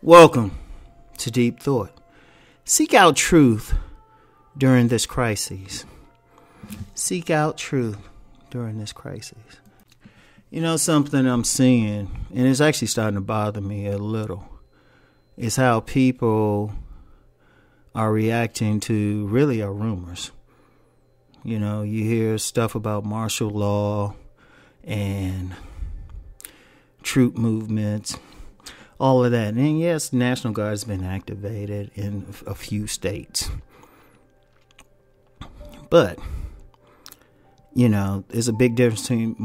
Welcome to Deep Thought. Seek out truth during this crisis. Seek out truth during this crisis. You know, something I'm seeing, and it's actually starting to bother me a little, is how people are reacting to really our rumors. You know, you hear stuff about martial law and troop movements, all of that. And yes, the National Guard has been activated in a few states. But, you know, there's a big difference between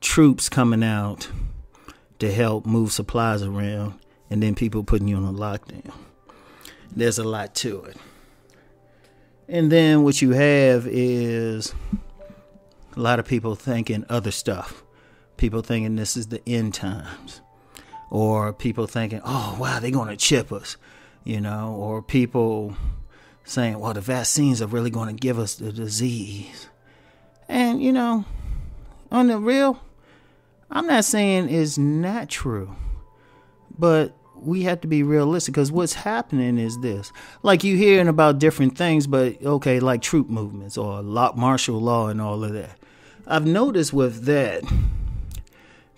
troops coming out to help move supplies around and then people putting you on a lockdown. There's a lot to it. And then what you have is a lot of people thinking other stuff. People thinking this is the end times. Or people thinking, oh, wow, they're going to chip us. You know, or people saying, well, the vaccines are really going to give us the disease. And, you know, on the real, I'm not saying it's not true. But we have to be realistic, because what's happening is this. Like, you hearing about different things, but, okay, like troop movements or martial law and all of that. I've noticed with that,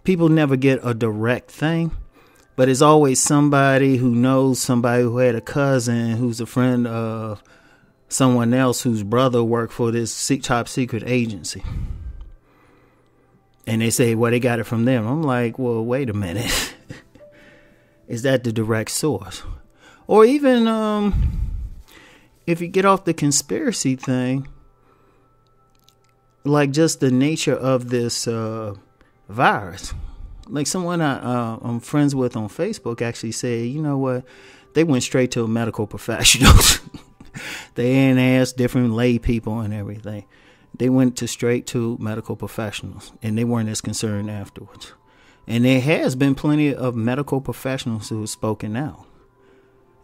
people never get a direct thing, but it's always somebody who knows somebody who had a cousin who's a friend of someone else whose brother worked for this top secret agency. And they say, well, they got it from them. I'm like, well, wait a minute. Is that the direct source? Or even if you get off the conspiracy thing, like just the nature of this virus. Like someone I'm friends with on Facebook actually said, you know what? They went straight to medical professionals. They ain't asked different lay people and everything. They went straight to medical professionals, and they weren't as concerned afterwards. And there has been plenty of medical professionals who have spoken out.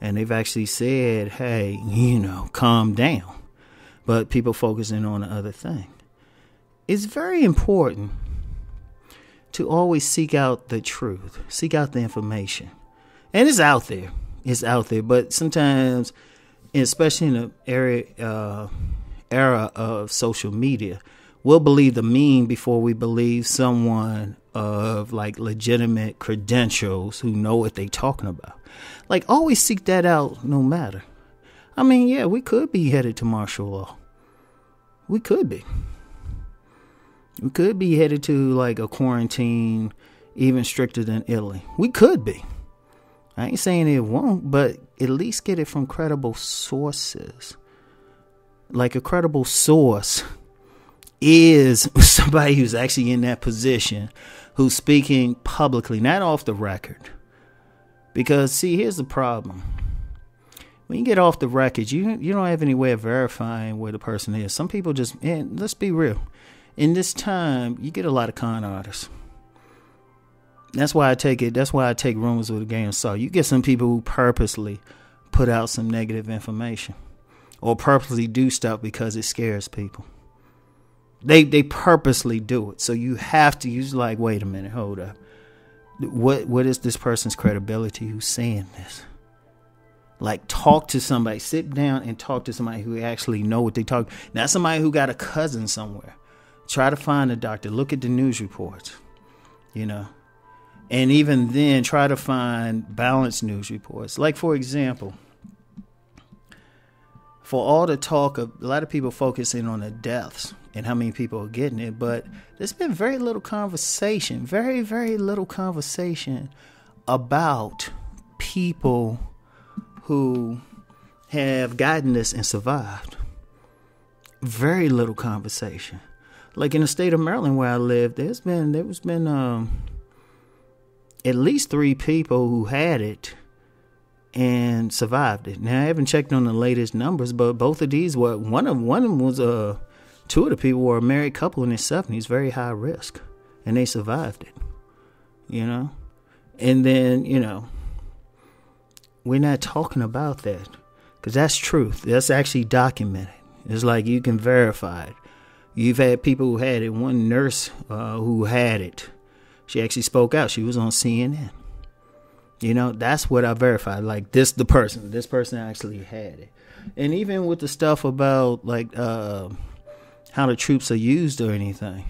And they've actually said, hey, you know, calm down. But people focusing on the other thing. It's very important to always seek out the truth, seek out the information. And it's out there. It's out there. But sometimes, especially in the era of social media, we'll believe the meme before we believe someone of like legitimate credentials who know what they're talking about. Like, always seek that out no matter. I mean, yeah, we could be headed to martial law. We could be. We could be headed to like a quarantine even stricter than Italy. We could be. I ain't saying it won't, but at least get it from credible sources. Like a credible source is somebody who's actually in that position, who's speaking publicly, not off the record. Because, see, here's the problem. When you get off the record, you don't have any way of verifying where the person is. Some people just, and let's be real, in this time, you get a lot of con artists. That's why I take Rom Wills with a grain of salt. You get some people who purposely put out some negative information or purposely do stuff because it scares people. They purposely do it. So you have to use like, wait a minute, hold up. What is this person's credibility who's saying this? Like, talk to somebody, sit down and talk to somebody who actually know what they talk. Not somebody who got a cousin somewhere. Try to find a doctor. Look at the news reports, you know. And even then, try to find balanced news reports. Like, for example, for all the talk of a lot of people focusing on the deaths and how many people are getting it, but there's been very little conversation, very, very little conversation about people who have gotten this and survived. Very little conversation. Like in the state of Maryland where I live, there was been at least 3 people who had it and survived it. Now I haven't checked on the latest numbers, but both of these were one of them was 2 of the people were a married couple in their 70s, very high risk, and they survived it. You know, and then we're not talking about that because that's truth. That's actually documented. It's like you can verify it. You've had people who had it. One nurse who had it, she actually spoke out. She was on CNN. That's what I verified. Like this person actually had it. And even with the stuff about like how the troops are used or anything,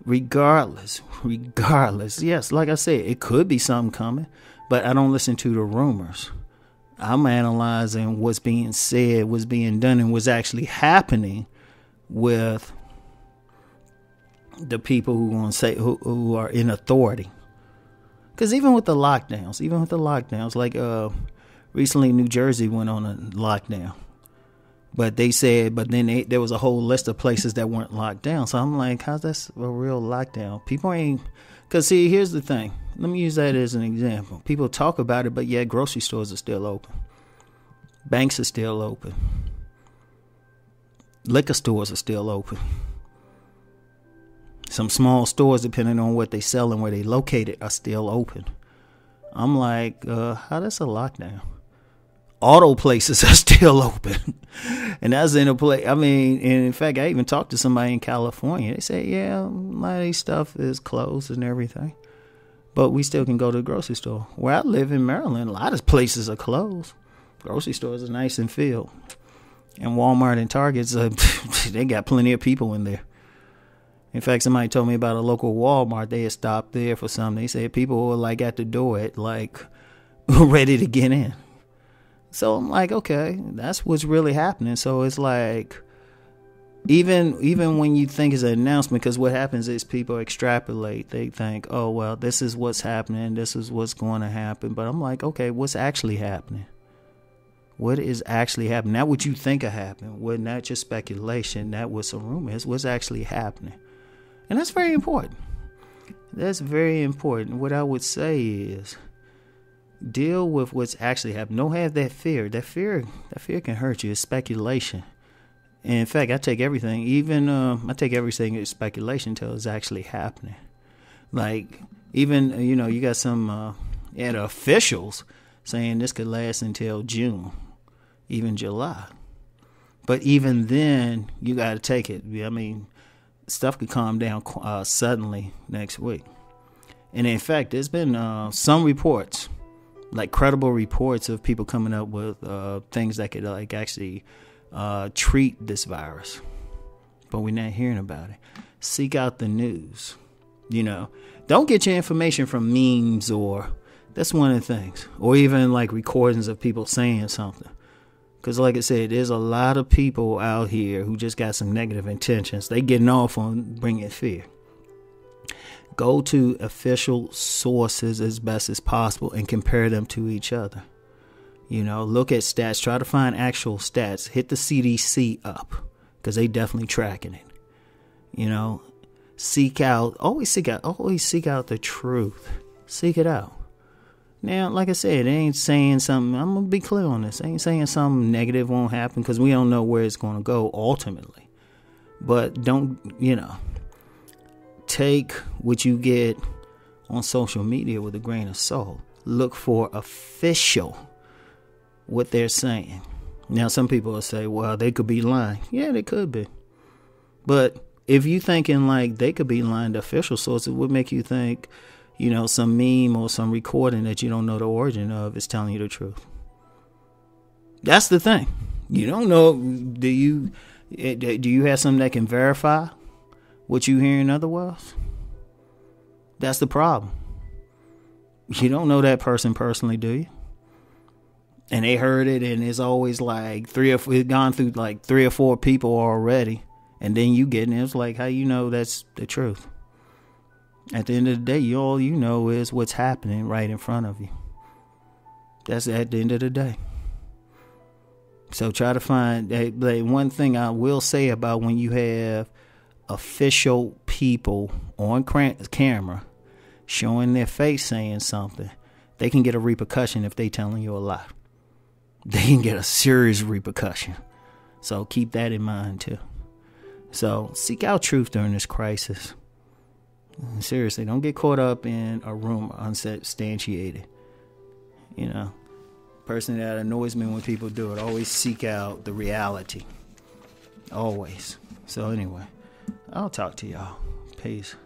regardless, yes, like I said, it could be something coming, but I don't listen to the rumors. I'm analyzing what's being said, what's being done, and what's actually happening with the people who are in authority. Because even with the lockdowns, like recently New Jersey went on a lockdown. But they said, there was a whole list of places that weren't locked down. So I'm like, how's that a real lockdown? People ain't, because see, here's the thing. Let me use that as an example. People talk about it, but yet grocery stores are still open. Banks are still open. Liquor stores are still open. Some small stores, depending on what they sell and where they located, are still open. I'm like, how that's a lockdown? Auto places are still open. And that's in a place. I mean, and in fact, I even talked to somebody in California. They say, yeah, a lot of these stuff is closed and everything, but we still can go to the grocery store. Where I live in Maryland, a lot of places are closed. Grocery stores are nice and filled. And Walmart and Targets, they got plenty of people in there. In fact, somebody told me about a local Walmart. They had stopped there for something. They said people were like at the door ready to get in. So I'm like, okay, that's what's really happening. So it's like, even when you think it's an announcement, because what happens is people extrapolate. They think, oh, well, this is what's happening. This is what's going to happen. But I'm like, okay, what's actually happening? What is actually happening? Not what you think will happen. Well, not just speculation. Not what's a rumor. It's what's actually happening. And that's very important. That's very important. What I would say is, deal with what's actually happening. Don't have that fear. That fear can hurt you. It's speculation. And in fact, I take everything as speculation until it's actually happening. Like, even, you got some the officials saying this could last until June, even July. But even then, you got to take it. I mean, stuff could calm down suddenly next week. And in fact, there's been some reports, like credible reports of people coming up with things that could actually treat this virus, but we're not hearing about it. Seek out the news. Don't get your information from memes, or that's one of the things, or even like recordings of people saying something. Because like I said, there's a lot of people out here who just got some negative intentions. They getting off on bringing fear. Go to official sources as best as possible and compare them to each other. Look at stats. Try to find actual stats. Hit the CDC up, because they definitely tracking it. Always seek out the truth. Seek it out. Now, like I said, it ain't saying something. I'm going to be clear on this. I ain't saying something negative won't happen, because we don't know where it's going to go ultimately. But don't, take what you get on social media with a grain of salt. Look for official, what they're saying. Now, some people will say, well, they could be lying. Yeah, they could be. But if you thinking like they could be lying to official sources, would make you think, some meme or some recording that you don't know the origin of is telling you the truth. That's the thing. You don't know. Do you have something that can verify what you hearing otherwise? That's the problem. You don't know that person personally, do you? And they heard it, and it's always like it's gone through like 3 or 4 people already, and then you get it. It's like, how you know that's the truth? At the end of the day, all you know is what's happening right in front of you. That's at the end of the day. So try to find one thing I will say about when you have official people on camera showing their face saying something, they can get a repercussion if they telling you a lie. They can get a serious repercussion. So keep that in mind too. So seek out truth during this crisis. Seriously, don't get caught up in a rumor unsubstantiated. Person that annoys me when people do it. Always seek out the reality. Always. So anyway, I'll talk to y'all. Peace.